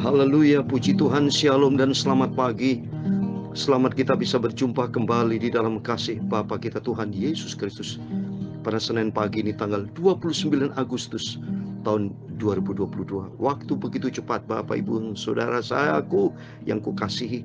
Haleluya, puji Tuhan, shalom dan selamat pagi. Selamat kita bisa berjumpa kembali di dalam kasih Bapa kita Tuhan Yesus Kristus pada Senin pagi ini tanggal 29 Agustus tahun 2022. Waktu begitu cepat Bapak Ibu Saudara aku yang kukasihi.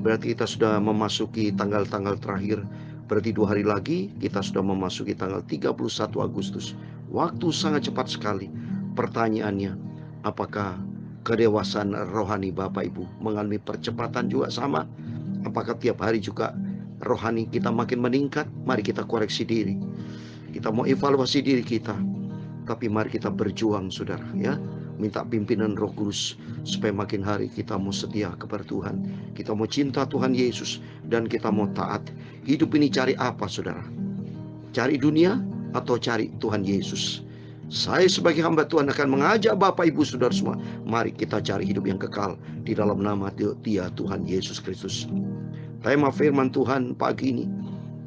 Berarti kita sudah memasuki tanggal-tanggal terakhir. Berarti 2 hari lagi kita sudah memasuki tanggal 31 Agustus. Waktu sangat cepat sekali. Pertanyaannya, apakah kedewasaan rohani Bapak Ibu mengalami percepatan juga sama? Apakah tiap hari juga rohani kita makin meningkat? Mari kita koreksi diri. Kita mau evaluasi diri kita. Tapi mari kita berjuang saudara ya. Minta pimpinan Roh Kudus supaya makin hari kita mau setia kepada Tuhan. Kita mau cinta Tuhan Yesus dan kita mau taat. Hidup ini cari apa saudara? Cari dunia atau cari Tuhan Yesus? Saya sebagai hamba Tuhan akan mengajak Bapak Ibu Saudara semua, mari kita cari hidup yang kekal di dalam nama Dia Tuhan Yesus Kristus. Tema firman Tuhan pagi ini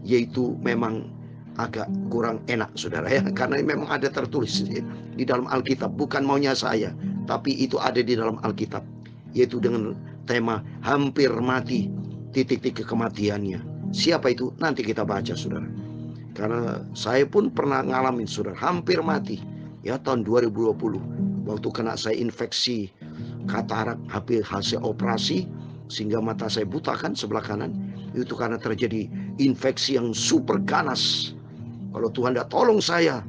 yaitu memang agak kurang enak saudara ya, karena memang ada tertulis di dalam Alkitab, bukan maunya saya, tapi itu ada di dalam Alkitab, yaitu dengan tema hampir mati, titik-titik kematiannya. Siapa itu? Nanti kita baca saudara. Karena saya pun pernah ngalamin saudara, hampir mati ya tahun 2020. Waktu kena saya infeksi katarak, hasil operasi sehingga mata saya buta kan sebelah kanan. Itu karena terjadi infeksi yang super ganas. Kalau Tuhan tidak tolong saya,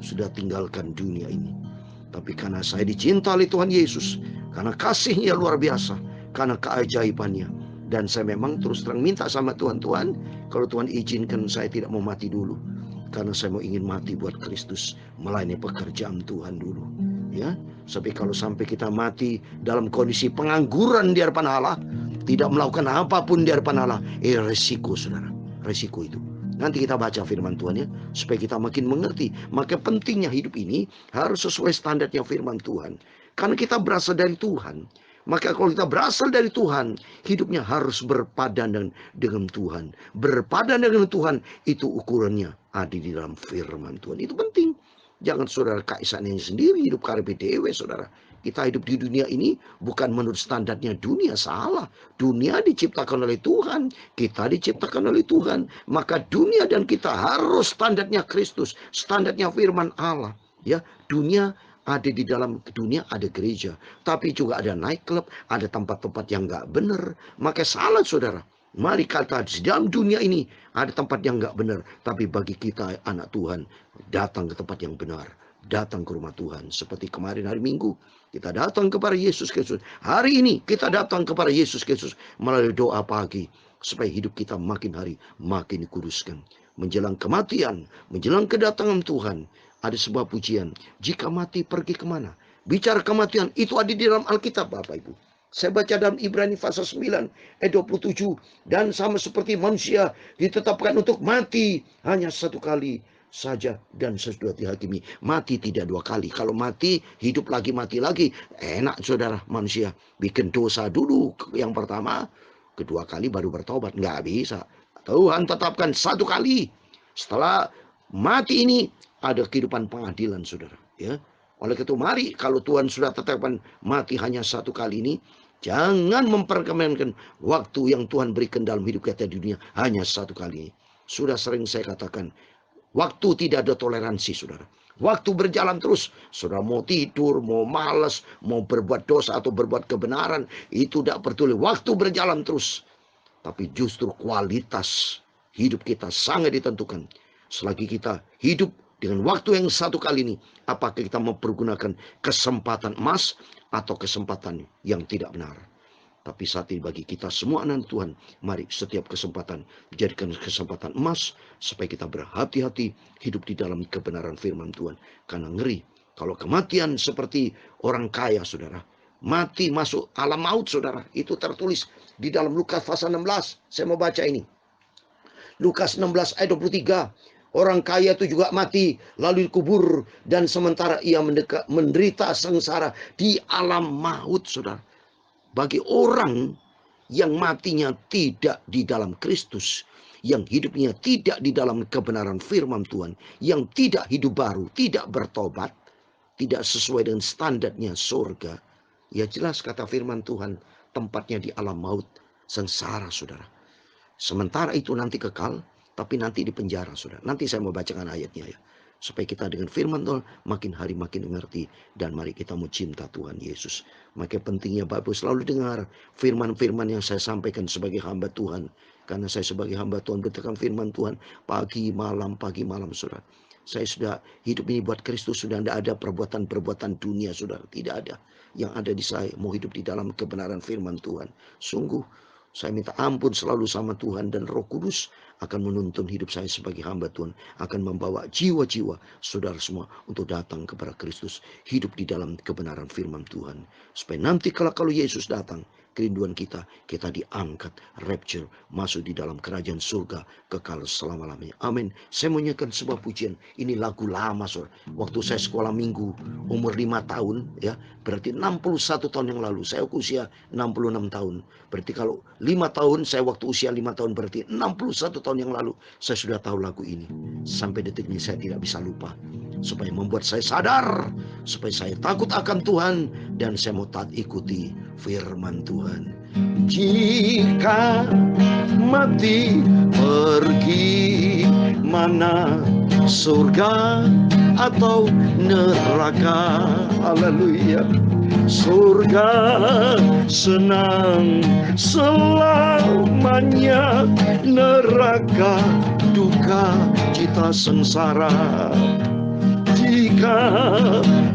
sudah tinggalkan dunia ini. Tapi karena saya dicinta oleh Tuhan Yesus, karena kasih-Nya luar biasa, karena keajaibannya, dan saya memang terus terang minta sama Tuhan, Tuhan, kalau Tuhan izinkan saya tidak mau mati dulu, karena saya mau ingin mati buat Kristus, melayani pekerjaan Tuhan dulu. Ya, tapi kalau sampai kita mati dalam kondisi pengangguran di hadapan Allah, tidak melakukan apapun di hadapan Allah, resiko saudara, resiko itu. Nanti kita baca firman Tuhan ya, supaya kita makin mengerti. Maka pentingnya hidup ini harus sesuai standarnya firman Tuhan. Karena kita berasal dari Tuhan. Maka kalau kita berasal dari Tuhan, hidupnya harus berpadan dengan Tuhan. Berpadan dengan Tuhan, itu ukurannya ada di dalam firman Tuhan. Itu penting. Jangan saudara kaisannya sendiri hidup karepe dewe saudara. Kita hidup di dunia ini bukan menurut standarnya dunia, salah. Dunia diciptakan oleh Tuhan, kita diciptakan oleh Tuhan. Maka dunia dan kita harus standarnya Kristus, standarnya firman Allah. Ya, dunia ada di dalam dunia ada gereja, tapi juga ada nightclub, ada tempat-tempat yang nggak benar. Maka salah saudara. Mari kata di dalam dunia ini ada tempat yang nggak benar, tapi bagi kita anak Tuhan datang ke tempat yang benar, datang ke rumah Tuhan. Seperti kemarin hari Minggu kita datang kepada Yesus Kristus. Hari ini kita datang kepada Yesus Kristus melalui doa pagi supaya hidup kita makin hari makin dikuduskan. Menjelang kematian, menjelang kedatangan Tuhan, ada sebuah pujian. Jika mati pergi kemana? Bicara kematian itu ada di dalam Alkitab Bapak Ibu. Saya baca dalam Ibrani pasal 9 ayat 27. Dan sama seperti manusia ditetapkan untuk mati hanya satu kali saja dan sesudah dihakimi. Mati tidak 2 kali. Kalau mati, hidup lagi, mati lagi. Enak saudara manusia. Bikin dosa dulu yang pertama, kedua kali baru bertobat. Nggak bisa. Tuhan tetapkan 1 kali. Setelah mati ini ada kehidupan pengadilan saudara. Ya. Oleh itu mari kalau Tuhan sudah tetapkan mati hanya 1 kali ini, jangan memperkenankan waktu yang Tuhan berikan dalam hidup kita di dunia hanya 1 kali. Sudah sering saya katakan, waktu tidak ada toleransi saudara. Waktu berjalan terus. Saudara mau tidur, mau malas, mau berbuat dosa atau berbuat kebenaran, itu tidak peduli. Waktu berjalan terus. Tapi justru kualitas hidup kita sangat ditentukan selagi kita hidup dengan waktu yang 1 kali ini. Apakah kita mempergunakan kesempatan emas atau kesempatan yang tidak benar. Tapi saat ini bagi kita semua anak Tuhan, mari setiap kesempatan dijadikan kesempatan emas supaya kita berhati-hati hidup di dalam kebenaran firman Tuhan. Karena ngeri kalau kematian seperti orang kaya saudara, mati masuk alam maut saudara. Itu tertulis di dalam Lukas pasal 16. Saya mau baca ini. Lukas 16 ayat 23. Orang kaya itu juga mati, lalu dikubur, dan sementara ia menderita sengsara di alam maut, saudara. Bagi orang yang matinya tidak di dalam Kristus, yang hidupnya tidak di dalam kebenaran firman Tuhan, yang tidak hidup baru, tidak bertobat, tidak sesuai dengan standarnya surga, Ya jelas kata firman Tuhan, tempatnya di alam maut, sengsara saudara. Sementara itu nanti kekal, tapi nanti di penjara saudara. Nanti saya mau bacakan ayatnya ya. Supaya kita dengan firman Tuhan makin hari makin mengerti. Dan mari kita mau cinta Tuhan Yesus. Maka pentingnya Bapak selalu dengar firman-firman yang saya sampaikan sebagai hamba Tuhan. Karena saya sebagai hamba Tuhan bertekan firman Tuhan pagi malam saudara. Saya sudah hidup ini buat Kristus, sudah tidak ada perbuatan-perbuatan dunia saudara. Tidak ada. Yang ada di saya mau hidup di dalam kebenaran firman Tuhan. Sungguh saya minta ampun selalu sama Tuhan, dan Roh Kudus akan menuntun hidup saya sebagai hamba Tuhan, akan membawa jiwa-jiwa saudara semua untuk datang kepada Kristus, hidup di dalam kebenaran firman Tuhan, supaya nanti kalau Yesus datang, kerinduan kita diangkat, rapture, masuk di dalam kerajaan surga kekal selama-lamanya. Amin. Saya menyanyikan sebuah pujian. Ini lagu lama saudara. Waktu saya sekolah minggu umur 5 tahun ya, berarti 61 tahun yang lalu. Saya usia 66 tahun. Berarti kalau 5 tahun, saya waktu usia 5 tahun, berarti 61 tahun yang lalu saya sudah tahu lagu ini. Sampai detik ini saya tidak bisa lupa. Supaya membuat saya sadar, supaya saya takut akan Tuhan, dan saya mau taat ikuti firman Tuhan. Jika mati pergi mana, surga atau neraka? Haleluya. Surga senang selamanya, neraka duka cita sengsara. Jika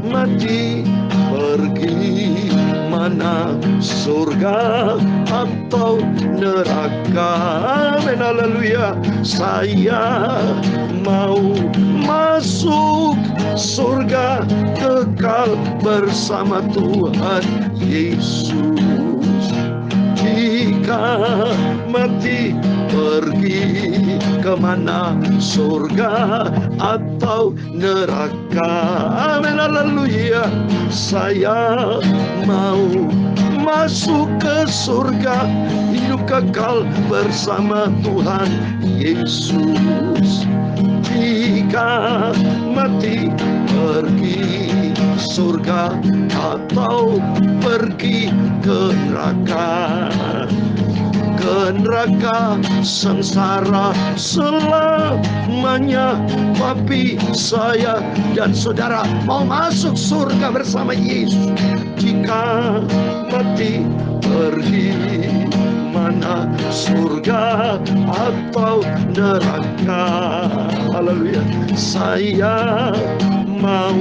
mati pergi mana, surga atau neraka? Amin, haleluya. Saya mau masuk surga kekal bersama Tuhan Yesus. Jika mati pergi kemana, surga atau neraka? Amin, haleluya. Saya mau masuk ke surga, hidup kekal bersama Tuhan Yesus. Jika mati pergi surga atau pergi ke neraka, sengsara selamanya. Tapi saya dan saudara mau masuk surga bersama Yesus. Jika mati pergi mana, surga atau neraka? Haleluya. Saya mau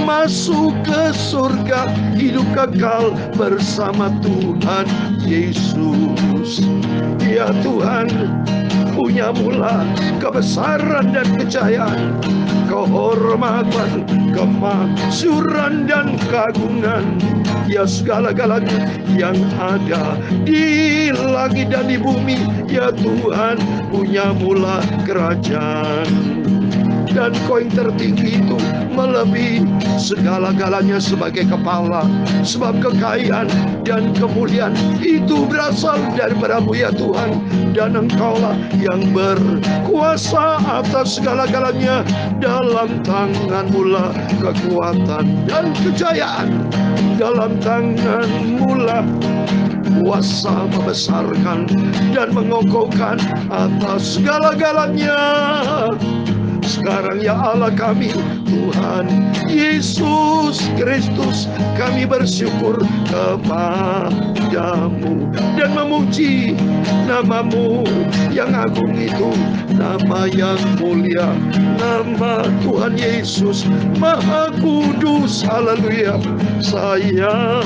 masuk ke surga, hidup kekal bersama Tuhan Yesus. Ya Tuhan, punya mula kebesaran dan kejayaan, kehormatan, kemasyuran dan keagungan. Ya segala-galanya yang ada di langit dan di bumi, ya Tuhan, punya mula kerajaan. Dan Kau yang tertinggi itu melebihi segala-galanya sebagai kepala. Sebab kekayaan dan kemuliaan itu berasal daripada-Mu ya Tuhan. Dan Engkaulah yang berkuasa atas segala-galanya. Dalam tangan-Mu lah kekuatan dan kejayaan. Dalam tangan-Mu lah kuasa membesarkan dan mengokohkan atas segala-galanya. Sekarang ya Allah kami, Tuhan Yesus Kristus, kami bersyukur kepadamu dan memuji nama-Mu yang agung itu, nama yang mulia, nama Tuhan Yesus Maha Kudus. Haleluya. Saya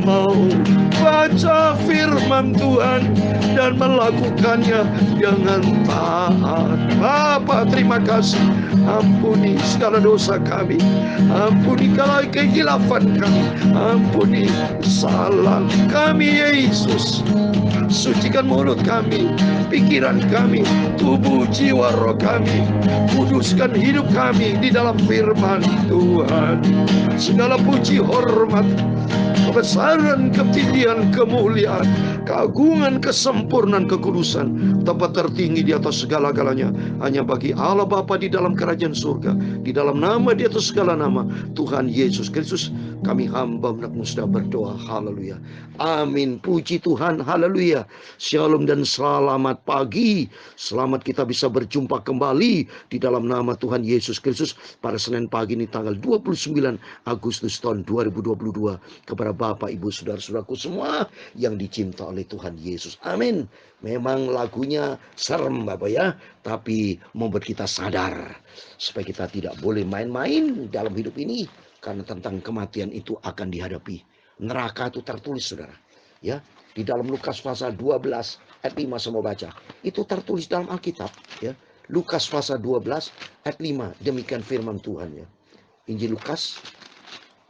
mau baca firman Tuhan dan melakukannya dengan taat. Bapa, terima kasih. Ampuni segala dosa kami, ampuni segala kehilafan kami, ampuni salah kami Yesus. Sucikan mulut kami, pikiran kami, tubuh, jiwa, roh kami. Kuduskan hidup kami di dalam firman Tuhan. Segala puji, hormat, kebesaran, ketinggian, kemuliaan, keagungan, kesempurnaan, kekudusan, tempat tertinggi di atas segala-galanya hanya bagi Allah Bapa di dalam kerajaan surga, di dalam nama di atas segala nama, Tuhan Yesus Kristus. Kami hamba anakmu sudah berdoa. Haleluya. Amin. Puji Tuhan. Haleluya. Shalom dan selamat pagi. Selamat kita bisa berjumpa kembali di dalam nama Tuhan Yesus Kristus pada Senin pagi ini tanggal 29 Agustus tahun 2022. Kepada Bapak, Ibu, Saudara-saudaraku semua yang dicinta oleh Tuhan Yesus. Amin. Memang lagunya serem Bapak ya, tapi membuat kita sadar supaya kita tidak boleh main-main dalam hidup ini, karena tentang kematian itu akan dihadapi. Neraka itu tertulis saudara. Ya, di dalam Lukas pasal 12 ayat 5 saya mau baca. Itu tertulis dalam Alkitab ya. Lukas pasal 12 ayat 5, demikian firman Tuhan ya. Injil Lukas,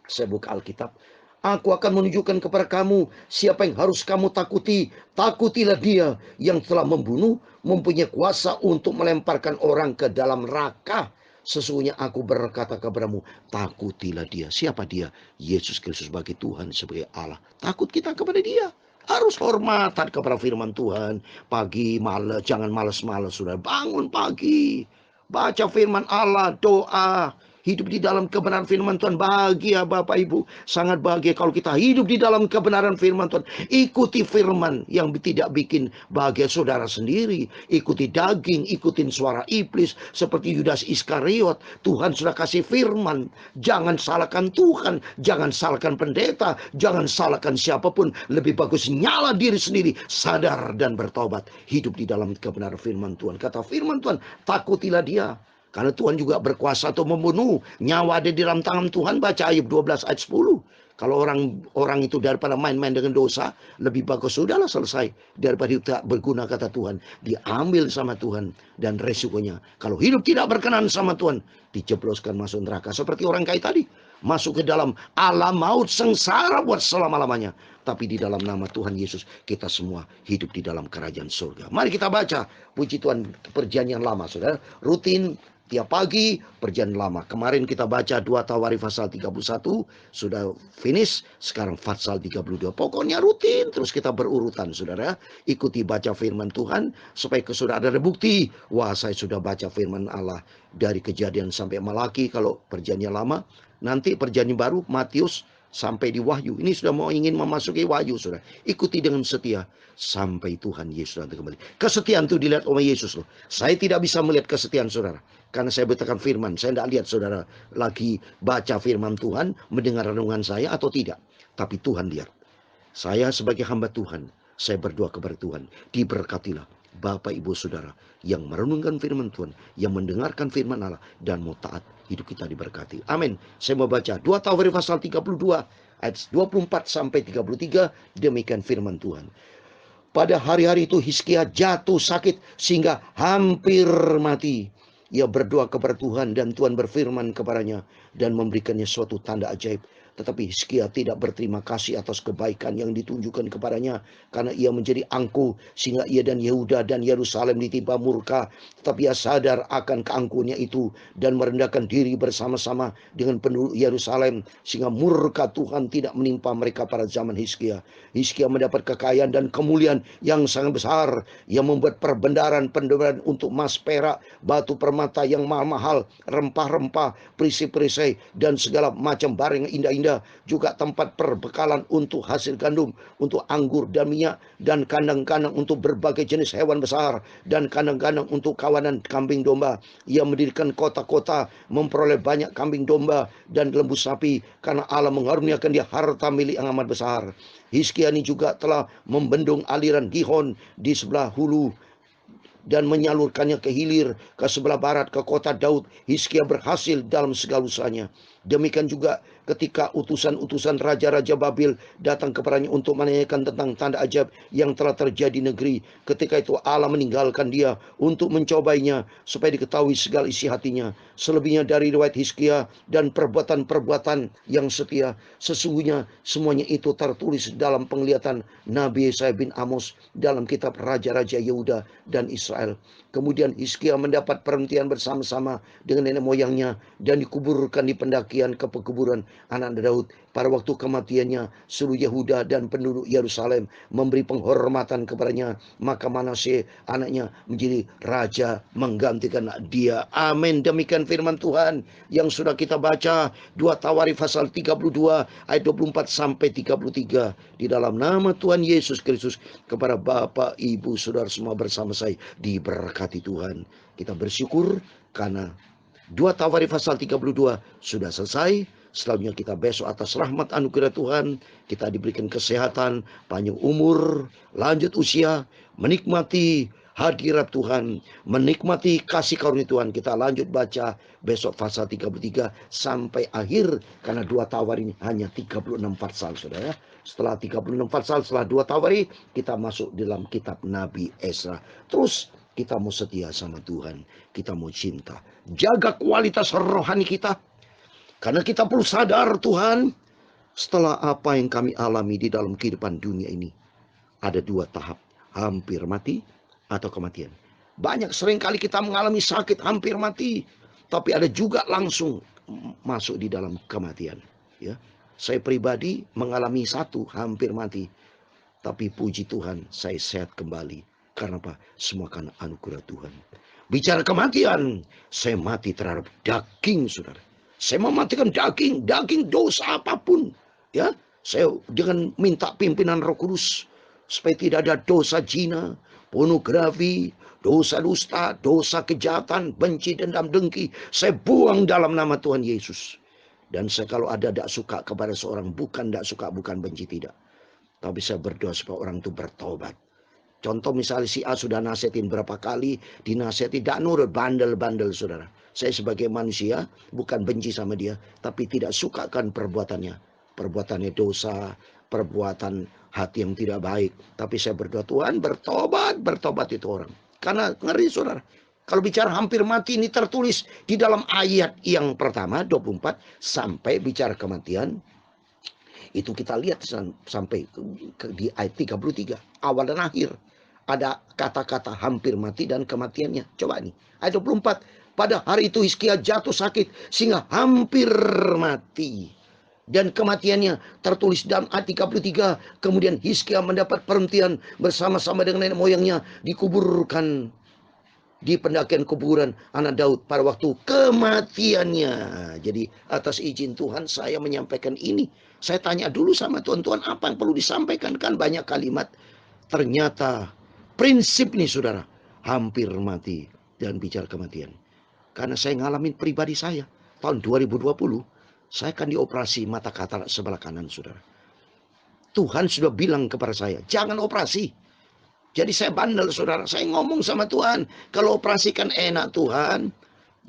saya buka Alkitab. Aku akan menunjukkan kepada kamu siapa yang harus kamu takuti. Takutilah dia yang telah membunuh, mempunyai kuasa untuk melemparkan orang ke dalam neraka. Sesungguhnya aku berkata kepadamu, takutilah dia. Siapa dia? Yesus Kristus sebagai Tuhan, sebagai Allah. Takut kita kepada dia. Harus hormatan kepada firman Tuhan. Pagi, malam, jangan malas-malas sudah. Bangun pagi. Baca firman Allah, doa. Hidup di dalam kebenaran firman Tuhan. Bahagia Bapak Ibu. Sangat bahagia kalau kita hidup di dalam kebenaran firman Tuhan. Ikuti firman yang tidak bikin bahagia saudara sendiri. Ikuti daging, ikutin suara iblis. Seperti Yudas Iskariot. Tuhan sudah kasih firman. Jangan salahkan Tuhan. Jangan salahkan pendeta. Jangan salahkan siapapun. Lebih bagus nyala diri sendiri. Sadar dan bertobat. Hidup di dalam kebenaran firman Tuhan. Kata firman Tuhan, takutilah dia. Karena Tuhan juga berkuasa untuk membunuh. Nyawa ada di dalam tangan Tuhan. Baca Ayub 12 ayat 10. Kalau orang itu daripada main-main dengan dosa, lebih bagus sudahlah selesai. Daripada tidak berguna kata Tuhan. Diambil sama Tuhan. Dan resikonya, kalau hidup tidak berkenan sama Tuhan, dijebloskan masuk neraka. Seperti orang kaya tadi. Masuk ke dalam alam maut, sengsara buat selama-lamanya. Tapi di dalam nama Tuhan Yesus, kita semua hidup di dalam kerajaan surga. Mari kita baca puji Tuhan perjanjian lama saudara. Rutin tiap pagi perjanjian lama. Kemarin kita baca 2 Tawarikh pasal 31. Sudah finish. Sekarang pasal 32. Pokoknya rutin terus kita berurutan saudara. Ikuti baca firman Tuhan. Supaya sudah ada bukti. Wah, saya sudah baca firman Allah. Dari Kejadian sampai Malaki kalau perjanjian lama. Nanti perjanjian baru Matius sampai di Wahyu. Ini sudah mau ingin memasuki Wahyu saudara. Ikuti dengan setia sampai Tuhan Yesus datang kembali. Kesetiaan itu dilihat oleh Yesus loh. Saya tidak bisa melihat kesetiaan saudara. Karena saya beritakan firman. Saya tidak lihat saudara lagi baca firman Tuhan. Mendengar renungan saya atau tidak. Tapi Tuhan lihat. Saya sebagai hamba Tuhan. Saya berdoa kepada Tuhan. Diberkatilah Bapak Ibu Saudara. Yang merenungkan firman Tuhan. Yang mendengarkan firman Allah. Dan mau taat. Hidup kita diberkati. Amin. Saya mau baca 2 Tawarikh pasal 32. Ayat 24 sampai 33. Demikian firman Tuhan. Pada hari-hari itu Hizkia jatuh sakit. Sehingga hampir mati. Ia berdoa kepada Tuhan dan Tuhan berfirman kepadanya dan memberikannya suatu tanda ajaib. Tetapi Hizkia tidak berterima kasih atas kebaikan yang ditunjukkan kepadanya. Karena ia menjadi angkuh sehingga ia dan Yehuda dan Yerusalem ditimpa murka. Tetapi ia sadar akan keangkuhannya itu dan merendahkan diri bersama-sama dengan penduduk Yerusalem. Sehingga murka Tuhan tidak menimpa mereka pada zaman Hizkia. Hizkia mendapat kekayaan dan kemuliaan yang sangat besar. Ia membuat perbendaharaan untuk emas, perak, batu permata yang mahal-mahal, rempah-rempah, perisai-perisai, dan segala macam barang yang indah-indah. Juga tempat perbekalan untuk hasil gandum, untuk anggur dan minyak, dan kandang-kandang untuk berbagai jenis hewan besar, dan kandang-kandang untuk kawanan kambing domba. Ia mendirikan kota-kota, memperoleh banyak kambing domba dan lembu sapi, karena Allah mengaruniakan dia harta milik yang amat besar. Hizkia ini juga telah membendung aliran Gihon di sebelah hulu dan menyalurkannya ke hilir, ke sebelah barat, ke kota Daud. Hizkia berhasil dalam segala usahanya. Demikian juga ketika utusan-utusan raja-raja Babil datang kepadanya untuk menanyakan tentang tanda ajaib yang telah terjadi di negeri. Ketika itu Allah meninggalkan dia untuk mencobainya supaya diketahui segala isi hatinya. Selebihnya dari riwayat Hizkia dan perbuatan-perbuatan yang setia, sesungguhnya semuanya itu tertulis dalam penglihatan Nabi Yesaya bin Amos dalam kitab Raja-Raja Yehuda dan Israel. Kemudian Hizkia mendapat perhentian bersama-sama dengan nenek moyangnya dan dikuburkan di pendakian pendakian ke pekuburan anak Daud. Pada waktu kematiannya, seluruh Yehuda dan penduduk Yerusalem memberi penghormatan kepadanya. Maka Manasye anaknya menjadi raja menggantikan dia. Amin. Demikian firman Tuhan yang sudah kita baca. 2 Tawarikh pasal 32 ayat 24 sampai 33. Di dalam nama Tuhan Yesus Kristus, kepada Bapak, Ibu, Saudara semua bersama saya diberkati Tuhan. Kita bersyukur karena 2 Tawarikh pasal 32 sudah selesai. Selanjutnya kita besok atas rahmat anugerah Tuhan, kita diberikan kesehatan, panjang umur, lanjut usia, menikmati hadirat Tuhan, menikmati kasih karunia Tuhan. Kita lanjut baca besok pasal 33 sampai akhir, karena 2 Tawarikh ini hanya 36 pasal, saudara. Setelah 36 pasal, setelah 2 Tawarikh, kita masuk dalam kitab Nabi Esra. Terus kita mau setia sama Tuhan, kita mau cinta, jaga kualitas rohani kita. Karena kita perlu sadar Tuhan, setelah apa yang kami alami di dalam kehidupan dunia ini, ada 2 tahap, hampir mati atau kematian. Banyak seringkali kita mengalami sakit hampir mati, tapi ada juga langsung masuk di dalam kematian. Ya, saya pribadi mengalami 1 hampir mati, tapi puji Tuhan saya sehat kembali. Karena apa? Semua karena anugerah Tuhan. Bicara kematian, saya mati terhadap daging, saudara. Saya mematikan daging dosa apapun. Ya, saya dengan minta pimpinan Roh Kudus supaya tidak ada dosa zina, pornografi, dosa dusta, dosa kejahatan, benci, dendam, dengki. Saya buang dalam nama Tuhan Yesus. Dan saya kalau ada tidak suka kepada seorang, bukan tidak suka, bukan benci, tidak. Tapi saya berdoa supaya orang itu bertobat. Contoh misalnya si A sudah nasihatin berapa kali, dinasihati tidak nurut, bandel-bandel, saudara. Saya sebagai manusia bukan benci sama dia, tapi tidak suka kan perbuatannya. Perbuatannya dosa, perbuatan hati yang tidak baik. Tapi saya berdoa, Tuhan bertobat itu orang. Karena ngeri, saudara. Kalau bicara hampir mati, ini tertulis di dalam ayat yang pertama 24 sampai bicara kematian. Itu kita lihat sampai di ayat 33, awal dan akhir. Ada kata-kata hampir mati dan kematiannya. Coba nih, ayat 24. Pada hari itu Hizkia jatuh sakit sehingga hampir mati. Dan kematiannya tertulis dalam ayat 33. Kemudian Hizkia mendapat perhentian bersama-sama dengan nenek moyangnya, dikuburkan di pendakian kuburan anak Daud pada waktu kematiannya. Jadi atas izin Tuhan saya menyampaikan ini. Saya tanya dulu sama Tuhan, Tuhan apa yang perlu disampaikan? Kan banyak kalimat. Ternyata prinsip nih saudara, hampir mati dan bicara kematian. Karena saya ngalamin pribadi saya. Tahun 2020, saya kan dioperasi mata katarak sebelah kanan, saudara. Tuhan sudah bilang kepada saya, jangan operasi. Jadi saya bandel, saudara. Saya ngomong sama Tuhan, kalau operasi kan enak Tuhan.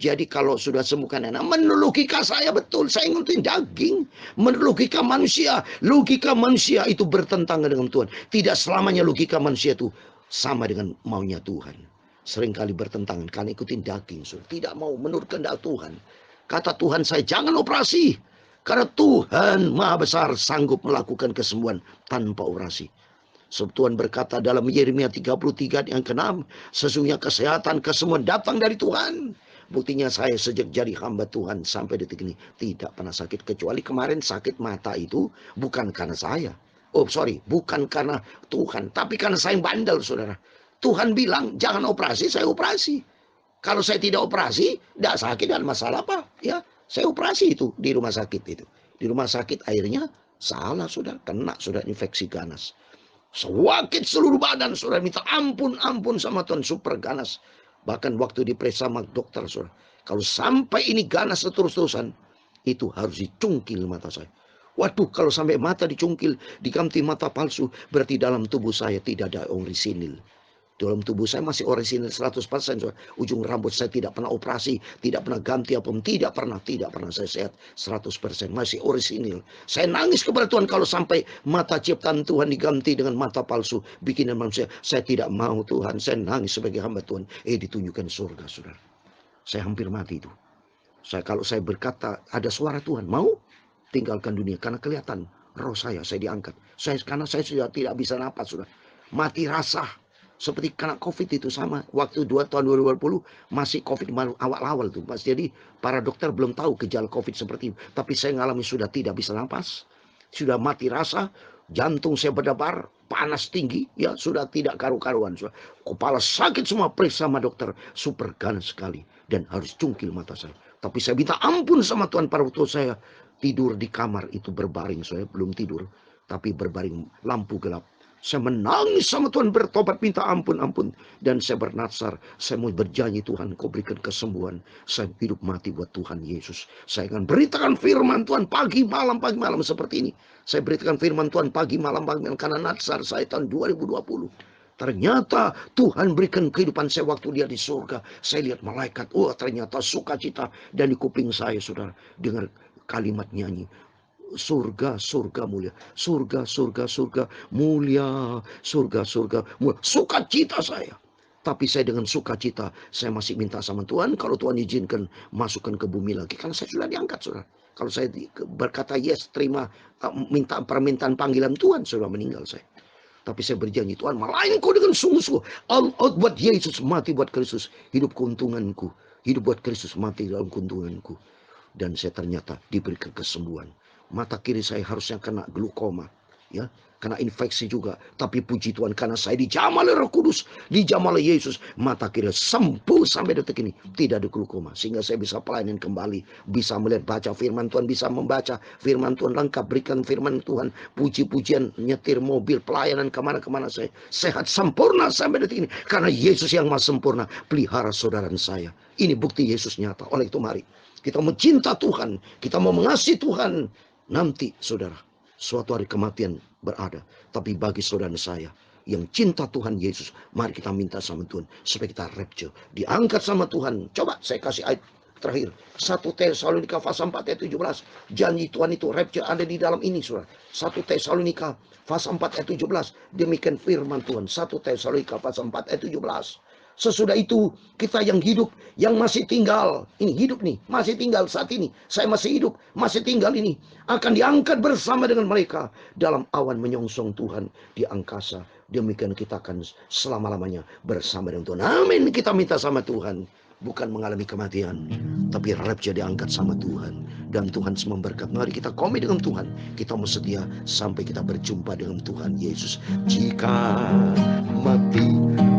Jadi kalau sudah sembuhkan enak. Menurut logika saya betul, saya ngikutin daging. Menurut logika manusia itu bertentangan dengan Tuhan. Tidak selamanya logika manusia itu sama dengan maunya Tuhan. Seringkali bertentangan karena ikutin daging, saudara. Tidak mau menurut kehendak Tuhan. Kata Tuhan saya, jangan operasi. Karena Tuhan Maha Besar sanggup melakukan kesembuhan tanpa operasi. Sebab Tuhan berkata dalam Yeremia 33 yang ke-6, sesungguhnya kesehatan, kesembuhan datang dari Tuhan. Buktinya saya sejak jadi hamba Tuhan sampai detik ini tidak pernah sakit. Kecuali kemarin sakit mata itu bukan karena saya. Bukan karena Tuhan. Tapi karena saya bandel, saudara. Tuhan bilang jangan operasi, saya operasi. Kalau saya tidak operasi, tidak sakit, dan masalah apa? Ya, saya operasi itu di rumah sakit itu. Di rumah sakit akhirnya salah, saudara. Kena, sudah infeksi ganas. Sakit seluruh badan, saudara. Minta ampun sama Tuhan, super ganas. Bahkan waktu diperiksa sama dokter, saudara. Kalau sampai ini ganas terus-terusan, itu harus dicungkil mata saya. Waduh, kalau sampai mata dicungkil, diganti mata palsu, berarti dalam tubuh saya tidak ada orisinil. Dalam tubuh saya masih orisinil 100%. Saudara. Ujung rambut saya tidak pernah operasi, tidak pernah ganti apapun, tidak pernah saya sehat 100%, masih orisinil. Saya nangis kepada Tuhan kalau sampai mata ciptaan Tuhan diganti dengan mata palsu, bikinan manusia. Saya tidak mau Tuhan, saya nangis sebagai hamba Tuhan. Ditunjukkan surga, saudara. Saya hampir mati itu. Kalau saya berkata ada suara Tuhan, mau tinggalkan dunia karena kelihatan roh saya diangkat. Karena saya sudah tidak bisa napas, saudara. Mati rasa. Seperti kena COVID itu sama. Waktu tahun 2020 masih COVID awal-awal tuh. Jadi para dokter belum tahu gejala COVID seperti itu. Tapi saya ngalami sudah tidak bisa napas. Sudah mati rasa. Jantung saya berdebar. Panas tinggi. Ya sudah tidak karu-karuan. Kepala sakit semua, periksa sama dokter. Super ganas sekali. Dan harus cungkil mata saya. Tapi saya minta ampun sama Tuhan pada waktu saya tidur di kamar itu berbaring. Saya belum tidur. Tapi berbaring lampu gelap. Saya menangis sama Tuhan, bertobat, minta ampun. Dan saya bernasar, saya mau berjanji, Tuhan, Kau berikan kesembuhan. Saya hidup mati buat Tuhan Yesus. Saya akan beritakan firman Tuhan pagi malam seperti ini. Saya beritakan firman Tuhan pagi malam karena nasar saya tahun 2020. Ternyata Tuhan berikan kehidupan saya waktu Dia di surga. Saya lihat malaikat, ternyata sukacita. Dan di kuping saya, saudara, dengar kalimat nyanyi. Surga, surga mulia. Surga, surga, surga mulia. Surga, surga mulia. Sukacita saya. Tapi saya dengan sukacita, saya masih minta sama Tuhan, kalau Tuhan izinkan masukkan ke bumi lagi. Karena saya sudah diangkat, saudara. Kalau saya berkata yes, terima minta permintaan panggilan Tuhan, sudah meninggal saya. Tapi saya berjanji, Tuhan, malahin Kau dengan sungguh-sungguh. All out buat Yesus, mati buat Kristus. Hidup keuntunganku. Hidup buat Kristus, mati dalam keuntunganku. Dan saya ternyata diberikan kesembuhan. Mata kiri saya harusnya kena glukoma, ya, kena infeksi juga. Tapi puji Tuhan, karena saya dijamah oleh Roh Kudus, dijamah oleh Yesus, mata kiri sembuh sampai detik ini, tidak ada glukoma. Sehingga saya bisa pelayanan kembali, bisa melihat, baca firman Tuhan, bisa membaca firman Tuhan lengkap, berikan firman Tuhan, puji-pujian, nyetir mobil, pelayanan kemana-kemana. Saya sehat sempurna sampai detik ini, karena Yesus yang maha sempurna pelihara saudara saya. Ini bukti Yesus nyata. Oleh itu mari kita mencinta Tuhan, kita mau mengasihi Tuhan. Nanti saudara, suatu hari kematian berada. Tapi bagi saudara saya yang cinta Tuhan Yesus, mari kita minta sama Tuhan supaya kita rapture, diangkat sama Tuhan. Coba saya kasih ayat terakhir, 1 Tesalonika pasal 4 ayat 17. Janji Tuhan itu rapture ada di dalam ini, saudara. 1 Tesalonika pasal 4 ayat 17. Demikian firman Tuhan. 1 Tesalonika pasal 4 ayat 17. Sesudah itu kita yang hidup, yang masih tinggal, ini hidup nih, masih tinggal saat ini, saya masih hidup, masih tinggal ini, akan diangkat bersama dengan mereka dalam awan menyongsong Tuhan di angkasa. Demikian kita akan selama-lamanya bersama dengan Tuhan. Amin. Kita minta sama Tuhan, bukan mengalami kematian, tapi rapture, diangkat sama Tuhan. Dan Tuhan memberkati. Mari kita komit dengan Tuhan, kita mau setia sampai kita berjumpa dengan Tuhan Yesus. Jika mati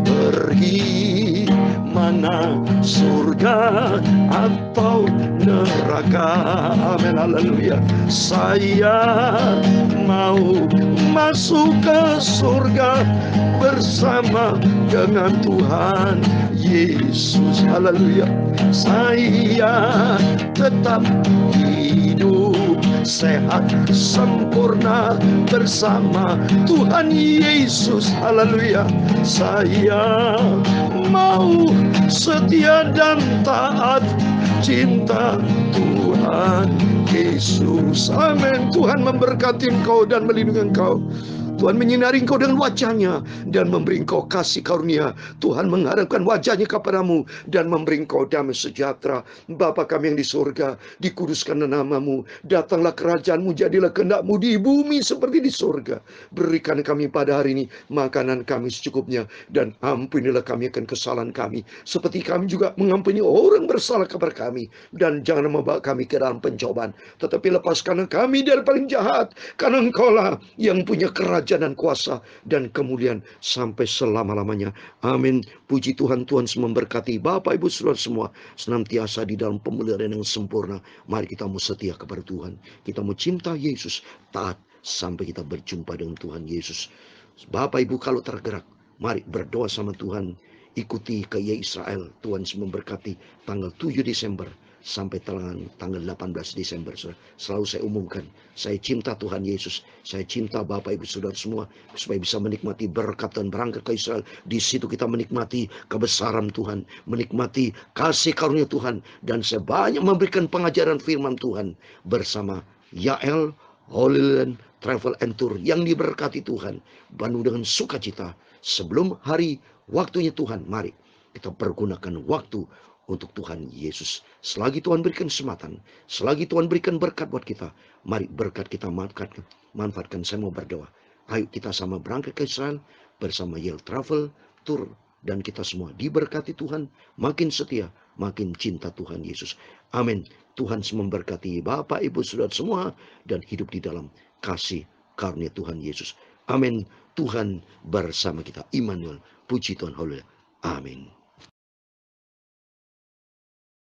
pergi, mana surga atau neraka. Amin, haleluya. Saya mau masuk ke surga bersama dengan Tuhan Yesus. Haleluya. Saya tetap hidup sehat sempurna bersama Tuhan Yesus. Haleluya. Saya mau setia dan taat, cinta Tuhan Yesus. Amin. Tuhan memberkati engkau dan melindungi engkau. Tuhan menyinari engkau dengan wajahnya dan memberi engkau kasih karunia. Tuhan menghadapkan wajahnya kepadamu dan memberi engkau damai sejahtera. Bapa kami yang di surga, dikuduskan namamu. Datanglah kerajaanmu, jadilah kehendakmu di bumi seperti di surga. Berikan kami pada hari ini makanan kami secukupnya, dan ampunilah kami akan kesalahan kami, seperti kami juga mengampuni orang bersalah kepada kami. Dan jangan membawa kami ke dalam pencobaan, tetapi lepaskan kami dari paling jahat, karena engkaulah yang punya kerajaan dan kuasa dan kemuliaan sampai selama-lamanya. Amin. Puji Tuhan. Tuhan memberkati Bapak Ibu Saudara semua senantiasa di dalam pemeliharaan yang sempurna. Mari kita mau setia kepada Tuhan, kita mau cinta Yesus, taat sampai kita berjumpa dengan Tuhan Yesus. Bapak Ibu kalau tergerak, mari berdoa sama Tuhan. Ikuti ke Israel. Tuhan memberkati tanggal 7 Desember sampai tanggal 18 Desember. Selalu saya umumkan, saya cinta Tuhan Yesus, saya cinta Bapak Ibu Saudara semua, supaya bisa menikmati berkat dan berangkat ke Israel. Di situ kita menikmati kebesaran Tuhan, menikmati kasih karunia Tuhan, dan saya banyak memberikan pengajaran firman Tuhan bersama Yael Holy Land Travel and Tour yang diberkati Tuhan, penuh dengan sukacita. Sebelum hari waktunya Tuhan, mari kita pergunakan waktu untuk Tuhan Yesus. Selagi Tuhan berikan kesempatan, selagi Tuhan berikan berkat buat kita, mari berkat kita manfaatkan. Saya mau berdoa. Ayo kita sama berangkat ke Israel bersama Yael Travel Tur dan kita semua diberkati Tuhan, makin setia, makin cinta Tuhan Yesus. Amin. Tuhan memberkati Bapak, Ibu, Saudara semua dan hidup di dalam kasih karunia Tuhan Yesus. Amin. Tuhan bersama kita. Immanuel. Puji Tuhan. Haleluya. Amin.